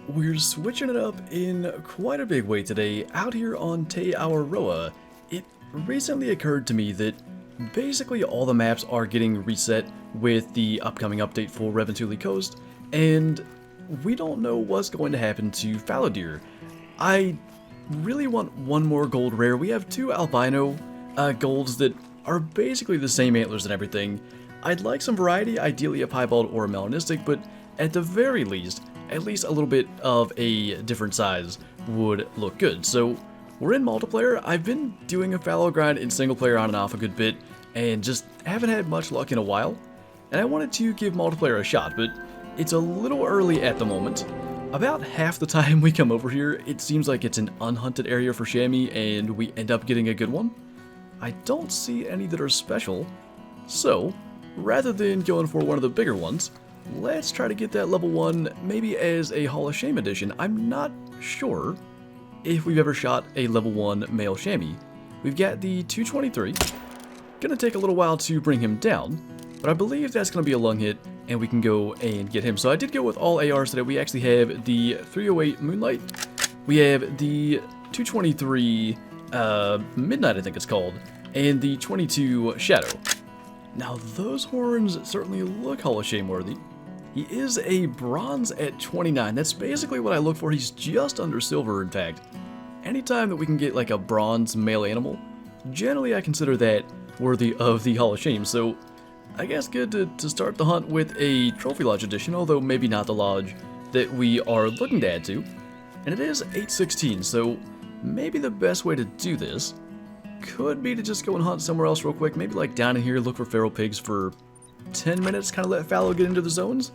We're switching it up in quite a big way today out here on Te Awaroa. It recently occurred to me that basically all the maps are getting reset with the upcoming update for Reventuli Coast, and we don't know what's going to happen to Fallow deer. I really want one more gold rare. We have two albino golds that are basically the same antlers and everything. I'd like some variety, ideally a piebald or a melanistic, but at the very least, at least a little bit of a different size would look good. So we're in multiplayer. I've been doing a fallow grind in single player on and off a good bit, and just haven't had much luck in a while. And I wanted to give multiplayer a shot, but it's a little early at the moment. About half the time we come over here, it seems like it's an unhunted area for chamois, and we end up getting a good one. I don't see any that are special, so rather than going for one of the bigger ones, let's try to get that level 1, maybe as a Hall of Shame edition. I'm not sure if we've ever shot a level 1 male chamois. We've got the 223. Gonna take a little while to bring him down, but I believe that's gonna be a lung hit, and we can go and get him. So I did go with all ARs today. We actually have the 308 Moonlight. We have the 223 Midnight, I think it's called, and the 22 Shadow. Now those horns certainly look Hall of Shame worthy. He is a bronze at 29. That's basically what I look for. He's just under silver, in fact. Anytime that we can get like a bronze male animal, generally I consider that worthy of the Hall of Shame. So I guess good to start the hunt with a Trophy Lodge edition, although maybe not the lodge that we are looking to add to. And it is 816, so maybe the best way to do this could be to just go and hunt somewhere else real quick. Maybe like down in here, look for feral pigs for 10 minutes, kind of let fallow get into the zones,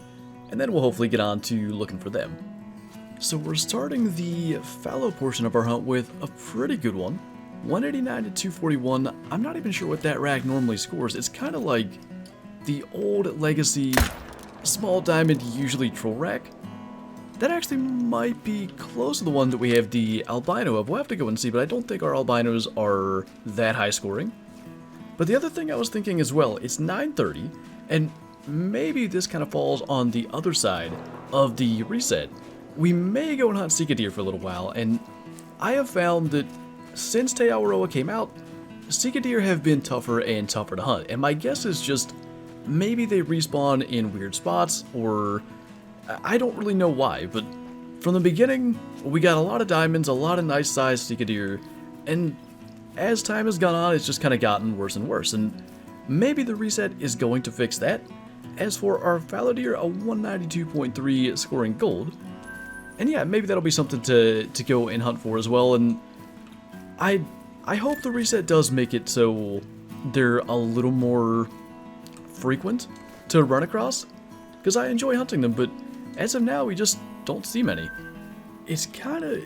and then we'll hopefully get on to looking for them. So we're starting the fallow portion of our hunt with a pretty good one. 189 to 241. I'm not even sure what that rack normally scores. It's kind of like the old legacy small diamond, usually troll rack. That actually might be close to the one that we have the albino of. We'll have to go and see, but I don't think our albinos are that high scoring. But the other thing I was thinking as well, it's 930, and maybe this kind of falls on the other side of the reset. We may go and hunt Sika deer for a little while, and I have found that since Te Awaroa came out, Sika deer have been tougher and tougher to hunt, and my guess is just maybe they respawn in weird spots, or I don't really know why, but from the beginning, we got a lot of diamonds, a lot of nice sized Sika deer, and as time has gone on, it's just kind of gotten worse and worse, and maybe the reset is going to fix that. As for our fallow deer, a 192.3 scoring gold, and yeah, maybe that'll be something to go and hunt for as well, and I hope the reset does make it so they're a little more frequent to run across, because I enjoy hunting them, but as of now, we just don't see many. It's kind of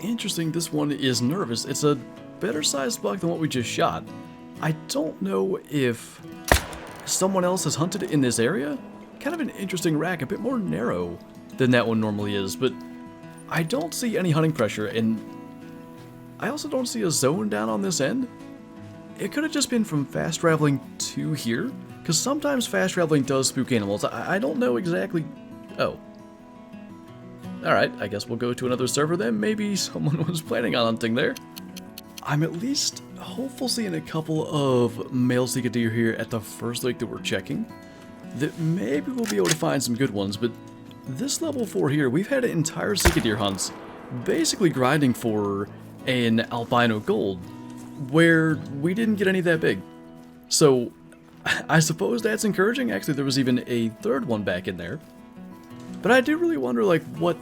interesting this one is nervous. It's a better sized buck than what we just shot. I don't know if someone else has hunted in this area. Kind of an interesting rack, a bit more narrow than that one normally is, but I don't see any hunting pressure, and I also don't see a zone down on this end. It could have just been from fast traveling to here, because sometimes fast traveling does spook animals. I don't know exactly. Oh. Alright, I guess we'll go to another server then. Maybe someone was planning on hunting there. I'm at least hopeful seeing a couple of male Sika deer here at the first lake that we're checking, that maybe we'll be able to find some good ones, but this level 4 here, we've had entire Sika deer hunts basically grinding for an albino gold, where we didn't get any that big. So I suppose that's encouraging. Actually, there was even a third one back in there. But I do really wonder, like, what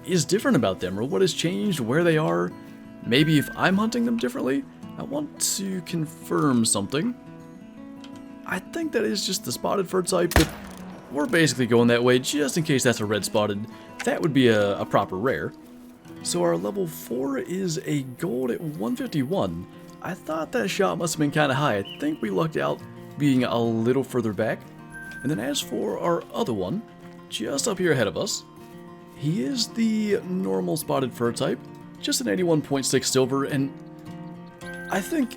is different about them, or what has changed, where they are. Maybe if I'm hunting them differently. I want to confirm something. I think that is just the spotted fur type, but we're basically going that way just in case that's a red spotted. That would be a proper rare. So our level 4 is a gold at 151. I thought that shot must have been kind of high. I think we lucked out being a little further back. And then as for our other one, just up here ahead of us, he is the normal spotted fur type, just an 81.6 silver, and I think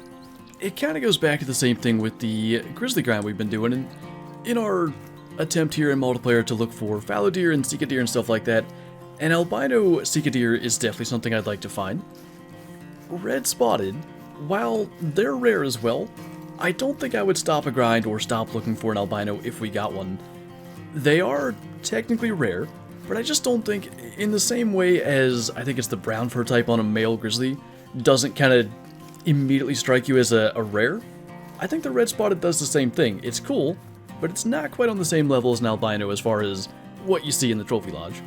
it kind of goes back to the same thing with the grizzly grind we've been doing, and in our attempt here in multiplayer to look for fallow deer and Sika deer and stuff like that, An albino Sika deer is definitely something I'd like to find. Red spotted, while they're rare as well, I don't think I would stop a grind or stop looking for an albino if we got one. They are technically rare, but I just don't think, in the same way as I think it's the brown fur type on a male grizzly, doesn't kind of immediately strike you as a rare. I think the red spotted does the same thing. It's cool, but it's not quite on the same level as an albino as far as what you see in the trophy lodge.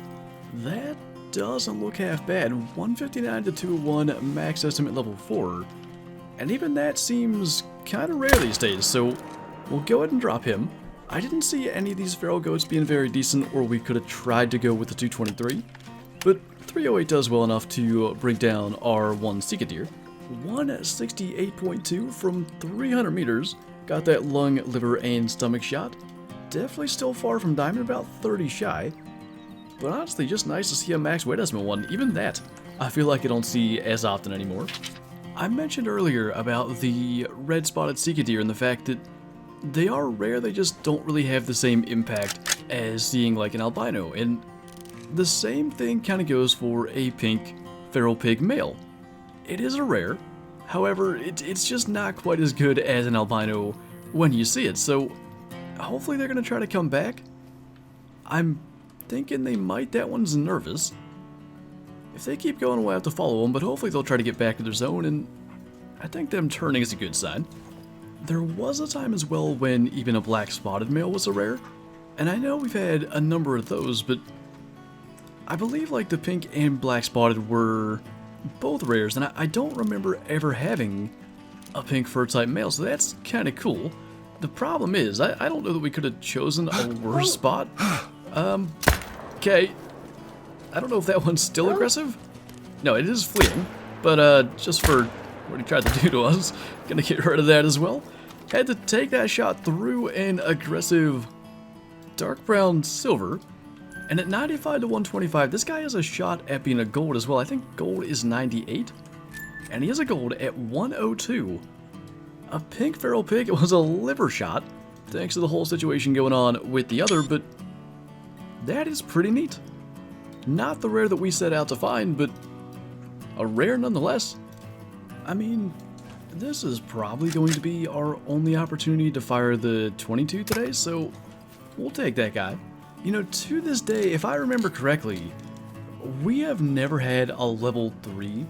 That doesn't look half bad. 159 to 201 max estimate level 4. And even that seems kind of rare these days, so we'll go ahead and drop him. I didn't see any of these feral goats being very decent, or we could have tried to go with the 223. But 308 does well enough to bring down our one Sika deer. 168.2 from 300 meters. Got that lung, liver, and stomach shot. Definitely still far from diamond, about 30 shy. But honestly, just nice to see a max weight estimate one. Even that, I feel like I don't see as often anymore. I mentioned earlier about the red spotted Sika deer and the fact that they are rare, they just don't really have the same impact as seeing like an albino. And the same thing kind of goes for a pink feral pig male. It is a rare, however, it's just not quite as good as an albino when you see it, so hopefully they're going to try to come back. I'm thinking they might. That one's nervous. If they keep going, we'll have to follow them, but hopefully they'll try to get back to their zone, and I think them turning is a good sign. There was a time as well when even a black spotted male was a rare, and I know we've had a number of those, but I believe like the pink and black spotted were both rares, and I don't remember ever having a pink fur type male, so that's kind of cool. The problem is, I don't know that we could have chosen a worse spot. Okay. I don't know if that one's still aggressive. No, it is fleeing, but just for what he tried to do to us, gonna get rid of that as well. Had to take that shot through an aggressive dark brown silver. And at 95 to 125, this guy has a shot at being a gold as well. I think gold is 98. And he has a gold at 102. A pink feral pig. It was a liver shot, thanks to the whole situation going on with the other, but that is pretty neat. Not the rare that we set out to find, but a rare nonetheless. I mean, this is probably going to be our only opportunity to fire the 22 today, so we'll take that guy. You know, to this day, if I remember correctly, we have never had a level 3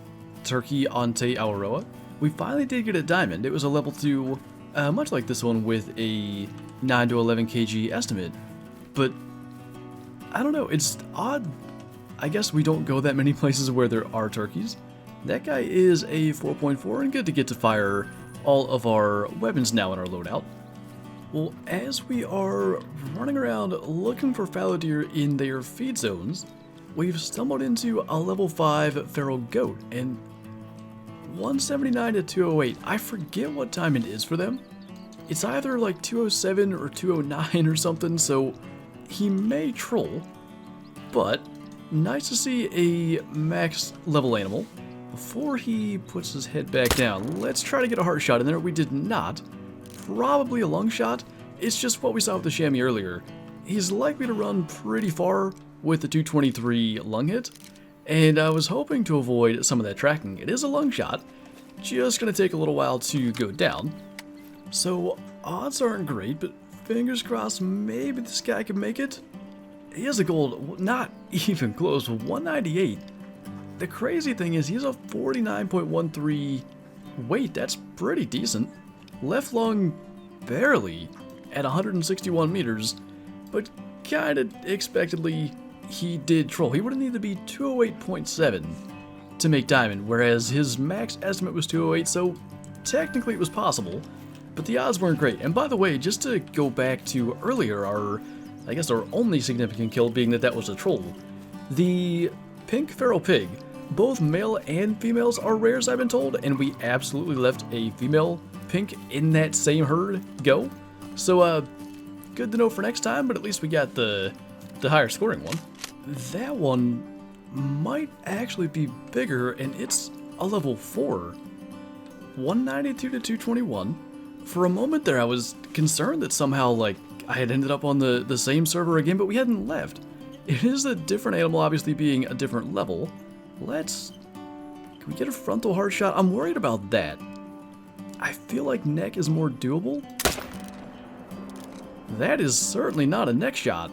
turkey on Te Awaroa. We finally did get a diamond. It was a level 2, much like this one with a 9 to 11 kg estimate. But, I don't know, it's odd. I guess we don't go that many places where there are turkeys. That guy is a 4.4 and good to get to fire all of our weapons now in our loadout. Well, as we are running around looking for fallow deer in their feed zones, we've stumbled into a level 5 feral goat, and 179 to 208, I forget what time it is for them. It's either like 207 or 209 or something, so he may troll, but nice to see a max level animal. Before he puts his head back down, let's try to get a heart shot in there. We did not. Probably a lung shot. It's just what we saw with the chamois earlier. He's likely to run pretty far with the 223 lung hit, and I was hoping to avoid some of that tracking. It is a lung shot, just going to take a little while to go down. So odds aren't great, but fingers crossed maybe this guy can make it. He has a gold, not even close, 198. The crazy thing is he has a 49.13 weight. That's pretty decent. Left lung barely at 161 meters, but kind of expectedly he did troll. He would have needed to be 208.7 to make diamond, whereas his max estimate was 208, so technically it was possible, but the odds weren't great. And by the way, just to go back to earlier, our only significant kill being that was a troll. The pink feral pig, both male and females are rares, I've been told, and we absolutely left a female pink in that same herd go. So, good to know for next time, but at least we got the higher scoring one. That one might actually be bigger, and it's a level 4. 192 to 221. For a moment there, I was concerned that somehow, like, I had ended up on the same server again, but we hadn't left. It is a different animal, obviously being a different level. Can we get a frontal heart shot? I'm worried about that. I feel like neck is more doable. That is certainly not a neck shot.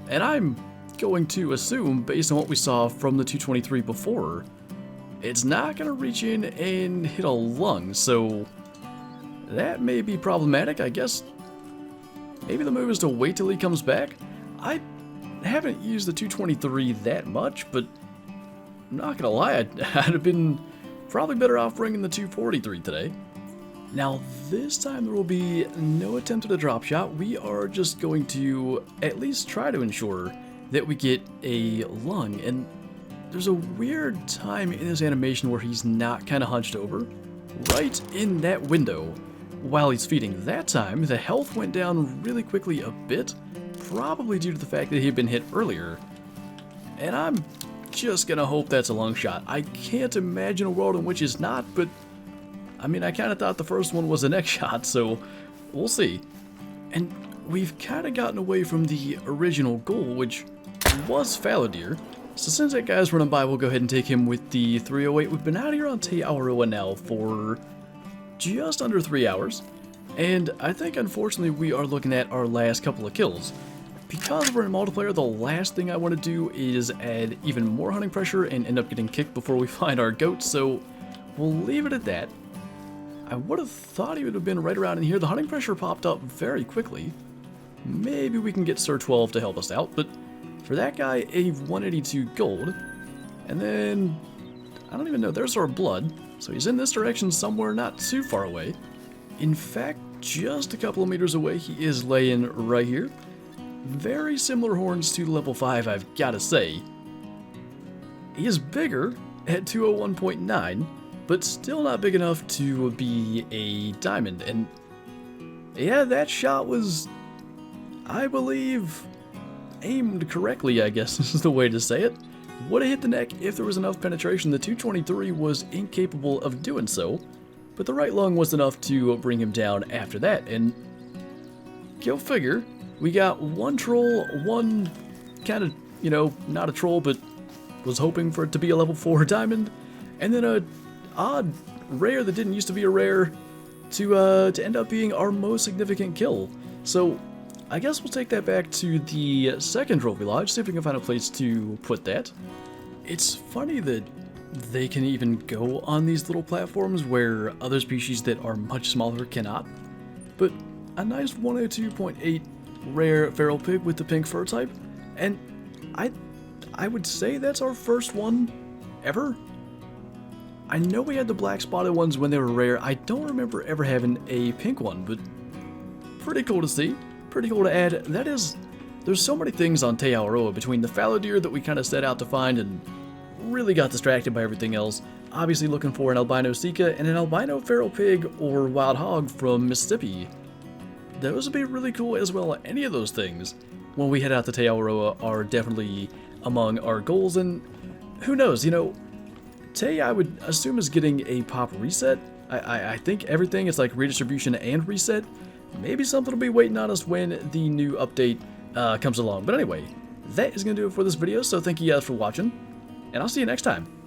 And I'm going to assume, based on what we saw from the 223 before, it's not going to reach in and hit a lung, so that may be problematic. I guess maybe the move is to wait till he comes back. I haven't used the 223 that much, but I'm not going to lie, I'd have been probably better off bringing the 243 today. Now, this time there will be no attempt at a drop shot. We are just going to at least try to ensure that we get a lung. And there's a weird time in this animation where he's not kind of hunched over. Right in that window, while he's feeding. That time, the health went down really quickly a bit, probably due to the fact that he had been hit earlier. And I'm just gonna hope that's a lung shot. I can't imagine a world in which it's not, but I mean, I kind of thought the first one was a neck shot, so we'll see. And we've kind of gotten away from the original goal, which was Fallow deer. So since that guy's running by, we'll go ahead and take him with the 308. We've been out here on Te Awaroa now for just under 3 hours. And I think, unfortunately, we are looking at our last couple of kills. Because we're in multiplayer, the last thing I want to do is add even more hunting pressure and end up getting kicked before we find our goat, so we'll leave it at that. I would have thought he would have been right around in here. The hunting pressure popped up very quickly. Maybe we can get Sir 12 to help us out, but for that guy, a 182 gold. And then, I don't even know, there's our blood. So he's in this direction somewhere not too far away. In fact, just a couple of meters away, he is laying right here. Very similar horns to level 5, I've got to say. He is bigger at 201.9, but still not big enough to be a diamond. And yeah, that shot was, I believe, aimed correctly, I guess is the way to say it. Would have hit the neck if there was enough penetration. The 223 was incapable of doing so, but the right lung was enough to bring him down after that. And go figure, we got one troll, one kind of, you know, not a troll, but was hoping for it to be a level 4 diamond, and then a odd rare that didn't used to be a rare to end up being our most significant kill. So I guess we'll take that back to the second trophy lodge, see if we can find a place to put that. It's funny that they can even go on these little platforms where other species that are much smaller cannot. But a nice 102.8 rare feral pig with the pink fur type, and I would say that's our first one ever. I know we had the black spotted ones when they were rare. I don't remember ever having a pink one, but pretty cool to see. Pretty cool to add. That is, there's so many things on Te Awaroa between the fallow deer that we kind of set out to find and really got distracted by everything else. Obviously looking for an albino sika and an albino feral pig or wild hog from Mississippi. Those would be really cool as well. Any of those things when we head out to Te Awaroa are definitely among our goals, and who knows, you know, Te, I would assume, is getting a pop reset. I think everything is like redistribution and reset. Maybe something will be waiting on us when the new update comes along. But anyway, that is going to do it for this video, so thank you guys for watching, and I'll see you next time.